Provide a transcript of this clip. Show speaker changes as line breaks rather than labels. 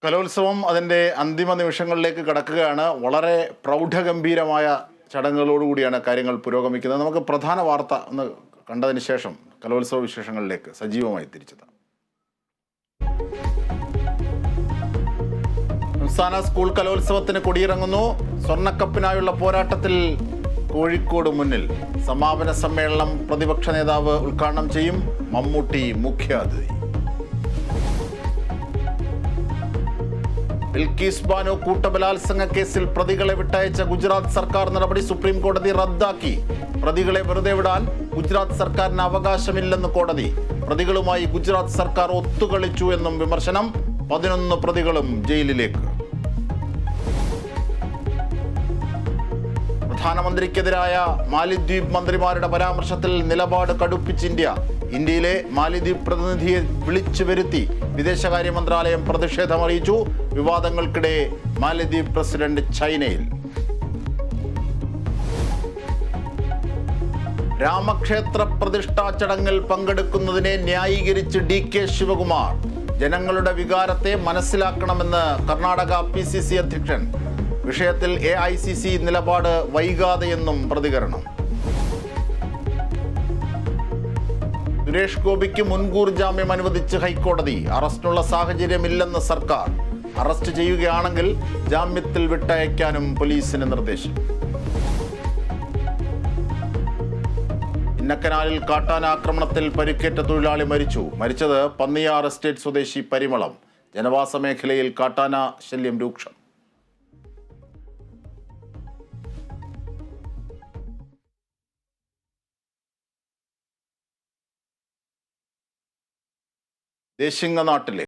കലോത്സവം അതിൻ്റെ അന്തിമ നിമിഷങ്ങളിലേക്ക് കടക്കുകയാണ്. വളരെ പ്രൗഢഗംഭീരമായ ചടങ്ങുകളോടുകൂടിയാണ് കാര്യങ്ങൾ പുരോഗമിക്കുന്നത്. നമുക്ക് പ്രധാന വാർത്ത ഒന്ന് കണ്ടതിന് ശേഷം കലോത്സവ വിശേഷങ്ങളിലേക്ക് സജീവമായി തിരിച്ചത്. സംസ്ഥാന സ്കൂൾ കലോത്സവത്തിന് കൊടിയിറങ്ങുന്നു. സ്വർണ്ണക്കപ്പിനായുള്ള പോരാട്ടത്തിൽ കോഴിക്കോട് മുന്നിൽ. സമാപന സമ്മേളനം പ്രതിപക്ഷ നേതാവ് ഉദ്ഘാടനം ചെയ്യും. മമ്മൂട്ടി മുഖ്യാതിഥി. ബിൽക്കീസ് ബാനോ കൂട്ടബലാത്സംഗ കേസിൽ പ്രതികളെ വിട്ടയച്ച ഗുജറാത്ത് സർക്കാർ നടപടി സുപ്രീം കോടതി റദ്ദാക്കി. പ്രതികളെ വെറുതെ വിടാൻ ഗുജറാത്ത് സർക്കാരിന് അവകാശമില്ലെന്ന് കോടതി. പ്രതികളുമായി ഗുജറാത്ത് സർക്കാർ ഒത്തുകളിച്ചു എന്നും വിമർശനം. 11 പ്രതികളും ജയിലിലേക്ക്. പ്രധാനമന്ത്രിക്കെതിരായ മാലിദ്വീപ് മന്ത്രിമാരുടെ പരാമർശത്തിൽ നിലപാട് കടുപ്പിച്ച് ഇന്ത്യ. ഇന്ത്യയിലെ മാലിദ്വീപ് പ്രതിനിധിയെ വിളിച്ചു വരുത്തി വിദേശകാര്യ മന്ത്രാലയം പ്രതിഷേധമറിയിച്ചു. വിവാദങ്ങൾക്കിടെ മാലിദ്വീപ് പ്രസിഡന്റ് ചൈനയിൽ. രാമക്ഷേത്ര പ്രതിഷ്ഠാ ചടങ്ങിൽ പങ്കെടുക്കുന്നതിനെ ന്യായീകരിച്ച് DK ശിവകുമാർ. ജനങ്ങളുടെ വികാരത്തെ മനസ്സിലാക്കണമെന്ന് കർണാടക PCC അധ്യക്ഷൻ. വിഷയത്തിൽ AICC നിലപാട് വൈകാതെയെന്നും പ്രതികരണം. സുരേഷ് ഗോപിക്ക് മുൻകൂർ ജാമ്യം അനുവദിച്ച് ഹൈക്കോടതി. അറസ്റ്റിനുള്ള സാഹചര്യമില്ലെന്ന് സർക്കാർ. അറസ്റ്റ് ചെയ്യുകയാണെങ്കിൽ ജാമ്യത്തിൽ വിട്ടയക്കാനും പോലീസിന് നിർദ്ദേശം. ഇന്നക്കനാലിൽ കാട്ടാനാക്രമണത്തിൽ പരിക്കേറ്റ തൊഴിലാളി മരിച്ചു. മരിച്ചത് പന്നിയാർ എസ്റ്റേറ്റ് സ്വദേശി പരിമളം. ജനവാസ മേഖലയിൽ കാട്ടാന ശല്യം രൂക്ഷം. ദേശിങ്ങനാട്ടിലെ